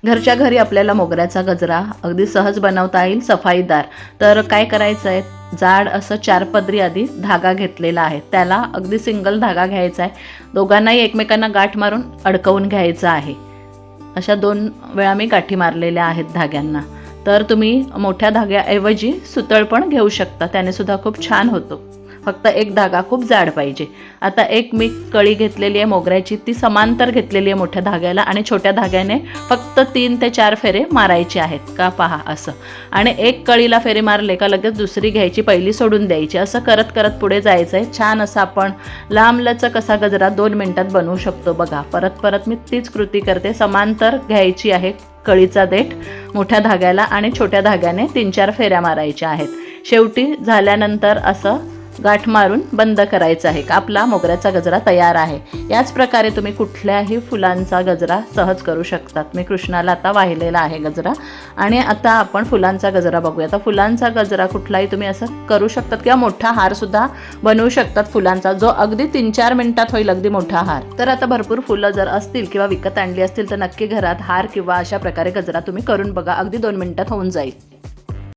घरच्या घरी आपल्याला मोगऱ्याचा गजरा अगदी सहज बनवता येईल, सफाईदार. तर काय करायचं आहे, जाड असं 4 पदरी आधी धागा घेतलेला आहे, त्याला अगदी सिंगल धागा घ्यायचा आहे. दोघांनाही एकमेकांना गाठ मारून अडकवून घ्यायचं आहे. अशा 2 वेळा मी गाठी मारलेल्या आहेत धाग्यांना. तर तुम्ही मोठ्या धाग्याऐवजी सुतळ पण घेऊ शकता, त्याने सुद्धा खूप छान होतो. फक्त एक धागा खूप जाड पाहिजे. आता एक मी कळी घेतलेली आहे मोगऱ्याची, ती समांतर घेतलेली आहे मोठ्या धाग्याला आणि छोट्या धाग्याने फक्त 3 ते 4 फेरे मारायचे आहेत का पहा असं. आणि एक कळीला फेरे मारले का लगेच दुसरी घ्यायची, पहिली सोडून द्यायची. असं करत करत पुढे जायचं आहे. छान असं आपण लांबलचक असा गजरा 2 मिनिटात बनवू शकतो. बघा, परत परत मी तीच कृती करते. समांतर घ्यायची आहे कळीचा देठ मोठ्या धाग्याला आणि छोट्या धाग्याने 3-4 फेऱ्या मारायच्या आहेत. शेवटी झाल्यानंतर असं गाठ मारून बंद करायचं आहे का आपला मोगऱ्याचा गजरा तयार आहे. याच प्रकारे तुम्ही कुठल्याही फुलांचा गजरा सहज करू शकतात. मी कृष्णाला आता वाहिलेला आहे गजरा. आणि आता आपण फुलांचा गजरा बघूया. आता फुलांचा गजरा कुठलाही तुम्ही असं करू शकतात किंवा मोठा हारसुद्धा बनवू शकतात फुलांचा, जो अगदी 3-4 मिनिटात होईल, अगदी मोठा हार. तर आता भरपूर फुलं जर असतील किंवा विकत आणली असतील तर नक्की घरात हार किंवा अशा प्रकारे गजरा तुम्ही करून बघा, अगदी 2 मिनिटात होऊन जाईल.